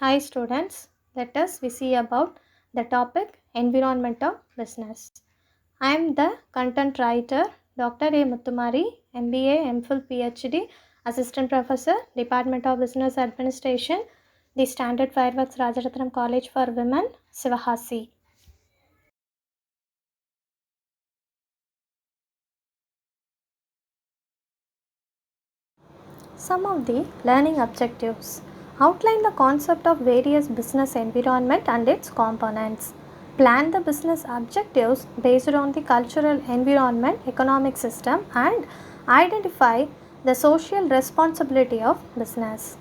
Hi students, let us we see about the topic environment of business. I am the content writer Dr. A. Muttumari, MBA, MPhil, PhD, Assistant Professor, Department of Business Administration, the Standard Fireworks Rajaratnam College for Women, Sivahasi. Some of the learning objectives outline the concept of various business environment and its components. Plan the business objectives based on the cultural environment, economic system, and identify the social responsibility of business.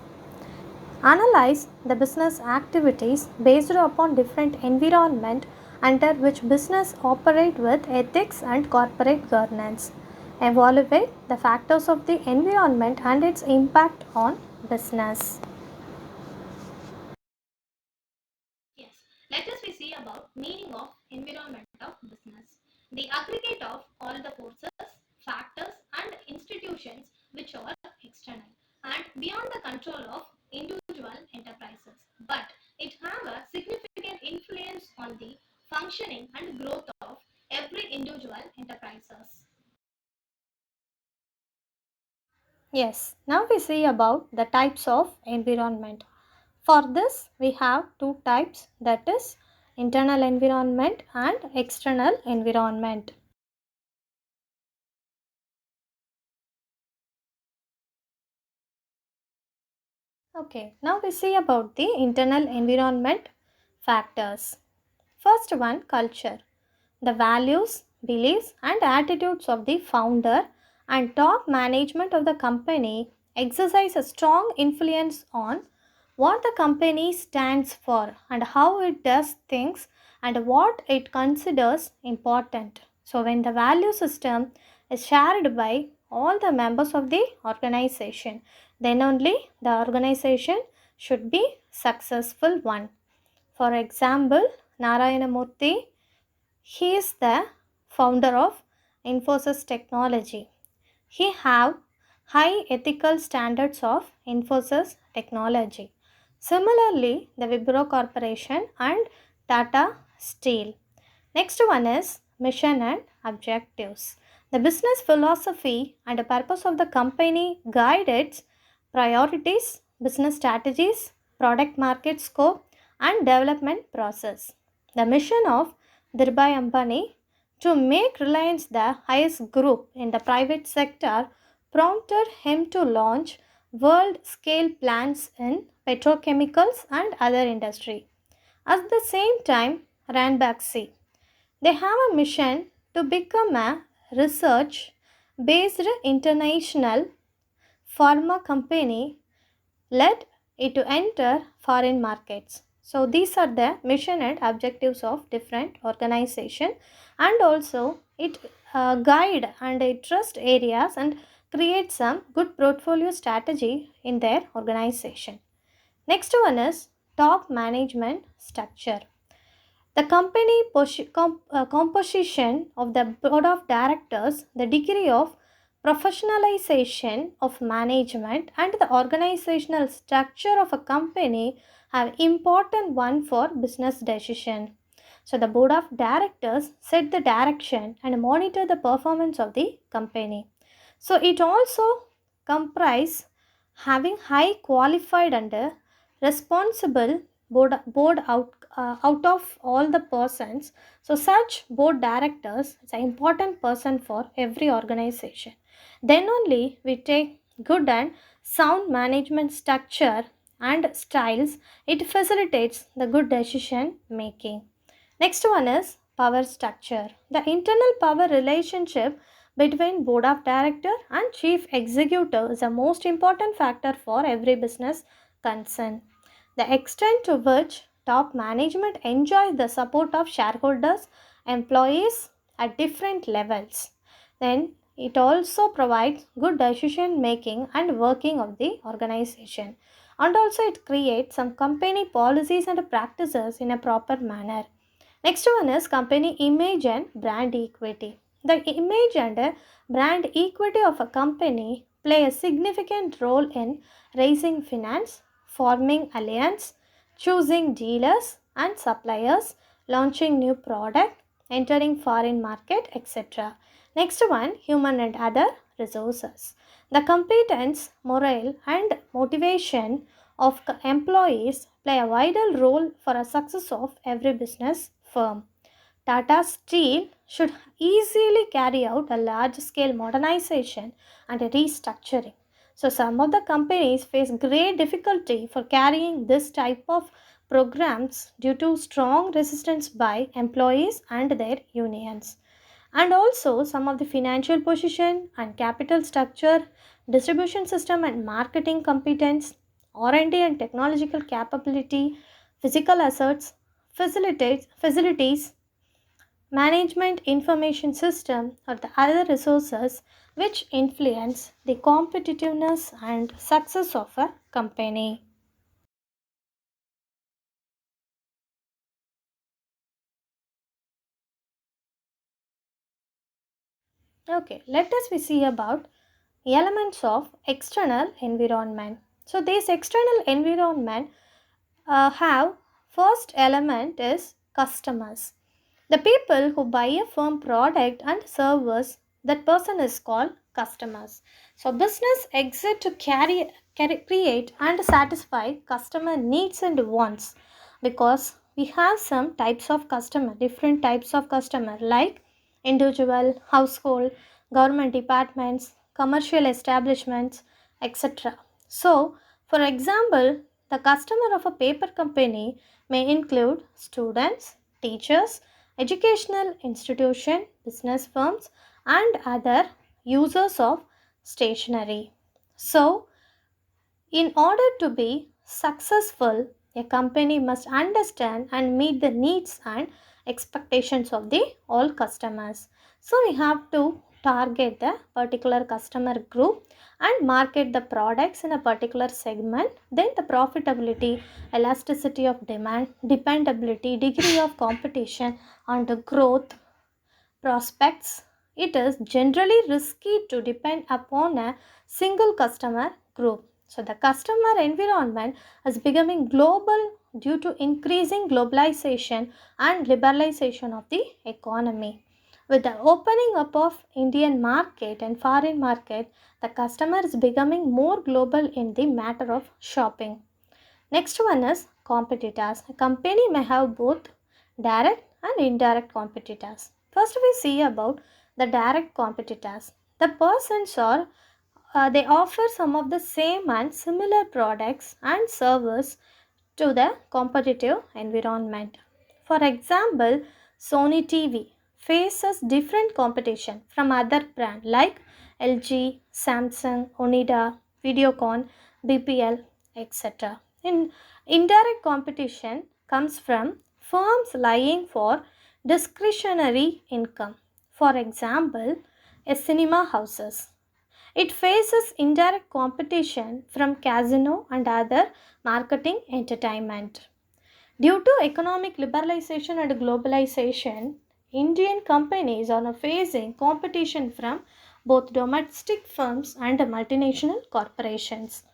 Analyze the business activities based upon different environment under which business operate with ethics and corporate governance. Evaluate the factors of the environment and its impact on business. Yes, let us we see about meaning of environment of business. The aggregate of all the forces, factors and institutions which are external and beyond the control of individual enterprises, but it have a significant influence on the functioning and growth of every individual enterprises. Yes, now we see about the types of environment. For this, we have two types, that is internal environment and external environment. Okay, now we see about the internal environment factors. First one, culture. The values, beliefs and attitudes of the founder and top management of the company exercise a strong influence on what the company stands for and how it does things and what it considers important. So, when the value system is shared by all the members of the organization, then only the organization should be successful one. For example, Narayana Murthy, he is the founder of Infosys Technology. He have high ethical standards of Infosys Technology. Similarly, the Wipro Corporation and Tata Steel. Next one is mission and objectives. The business philosophy and the purpose of the company guide its priorities, business strategies, product market scope, and development process. The mission of Dhirubhai Ambani to make Reliance the highest group in the private sector prompted him to launch world scale plants in petrochemicals and other industry. At the same time, Ranbaxy, they have a mission to become a research based international pharma company led it to enter foreign markets. So these are the mission and objectives of different organization, and also it guide and it trust areas and create some good portfolio strategy in their organization. Next one is top management structure. The company composition of the board of directors, the degree of professionalization of management, and the organizational structure of a company have important one for business decision. So the board of directors set the direction and monitor the performance of the company. So it also comprise having high qualified and responsible out of all the persons. So such board directors is an important person for every organization. Then only we take good and sound management structure and styles. It facilitates the good decision making. Next one is power structure. The internal power relationship between board of director and chief executive is the most important factor for every business concern. The extent to which top management enjoys the support of shareholders, employees at different levels. Then it also provides good decision making and working of the organization. And also it creates some company policies and practices in a proper manner. Next one is company image and brand equity. The image and brand equity of a company play a significant role in raising finance, forming alliance, choosing dealers and suppliers, launching new product, entering foreign market, etc. Next one, human and other resources. The competence, morale and motivation of employees play a vital role for a success of every business firm. Tata Steel should easily carry out a large scale modernization and a restructuring. So, some of the companies face great difficulty for carrying this type of programs due to strong resistance by employees and their unions. And also, some of the financial position and capital structure, distribution system and marketing competence, R&D and technological capability, physical assets, facilities, management information system or the other resources which influence the competitiveness and success of a company. Okay, let us we see about elements of external environment. So this external environment have first element is customers. The people who buy a firm product and service, that person is called customers. So business exist to create and satisfy customer needs and wants, because we have some types of customer, different types of customer like individual, household, government departments, commercial establishments, etc. So, for example, the customer of a paper company may include students, teachers, educational institution, business firms, and other users of stationery. So, in order to be successful, a company must understand and meet the needs and expectations of the all customers. So we have to target the particular customer group and market the products in a particular segment. Then the profitability, elasticity of demand, dependability, degree of competition, and the growth prospects. It is generally risky to depend upon a single customer group. So, the customer environment is becoming global due to increasing globalization and liberalization of the economy. With the opening up of Indian market and foreign market, the customer is becoming more global in the matter of shopping. Next one is competitors. A company may have both direct and indirect competitors. First, we see about the direct competitors. The persons are they offer some of the same and similar products and service to the competitive environment. For example, Sony TV faces different competition from other brands like LG, Samsung, Onida, Videocon, BPL, etc. In indirect competition comes from firms lying for discretionary income. For example, a cinema houses. It faces indirect competition from casino and other marketing entertainment. Due to economic liberalization and globalization, Indian companies are now facing competition from both domestic firms and multinational corporations.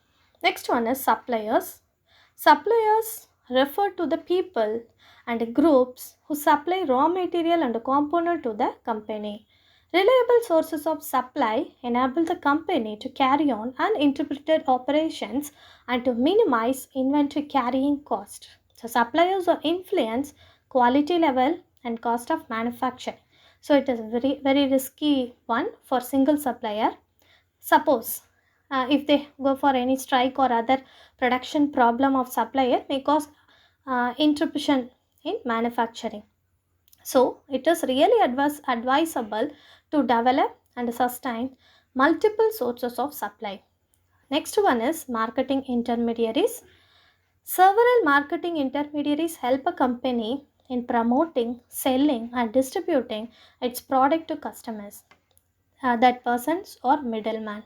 Next one is suppliers. Suppliers refer to the people and groups who supply raw material and component to the company. Reliable sources of supply enable the company to carry on uninterrupted operations and to minimize inventory carrying cost. So suppliers are influence quality level and cost of manufacture. So it is a very risky one for single supplier. Suppose if they go for any strike or other production problem of supplier may cause interruption in manufacturing. So, it is really advisable to develop and sustain multiple sources of supply. Next one is marketing intermediaries. Several marketing intermediaries help a company in promoting, selling, and distributing its product to customers. That persons or middleman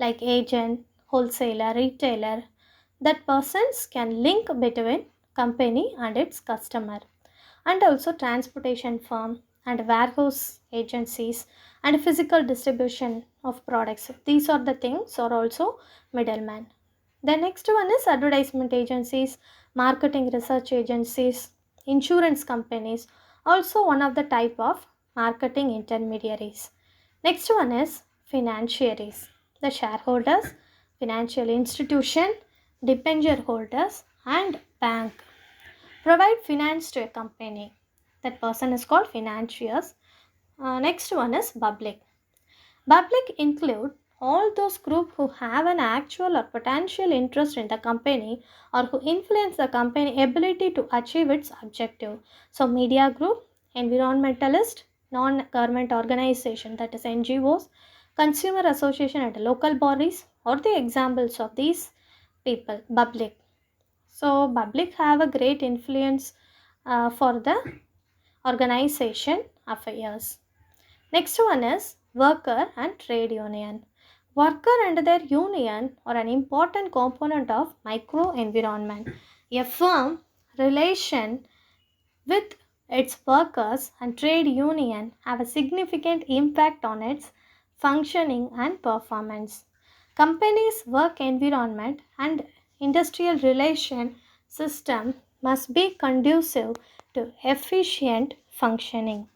like agent, wholesaler, retailer. That persons can link between company and its customer, and also transportation firm and warehouse agencies and physical distribution of products. These are the things are also middlemen. The next one is advertisement agencies, marketing research agencies, insurance companies, also one of the type of marketing intermediaries. Next one is financiaries, the shareholders, financial institution, debenture holders, and bank provide finance to a company. That person is called financiers. Next one is public. Public include all those groups who have an actual or potential interest in the company or who influence the company ability to achieve its objective. So media group, environmentalist, non-government organization, that is NGOs, consumer association and local bodies or the examples of these people, public. So public have a great influence for the organization affairs. Next one is worker and trade union. Worker and their union are an important component of microenvironment. A firm relation with its workers and trade union have a significant impact on its functioning and performance. Companies' work environment and industrial relation system must be conducive to efficient functioning.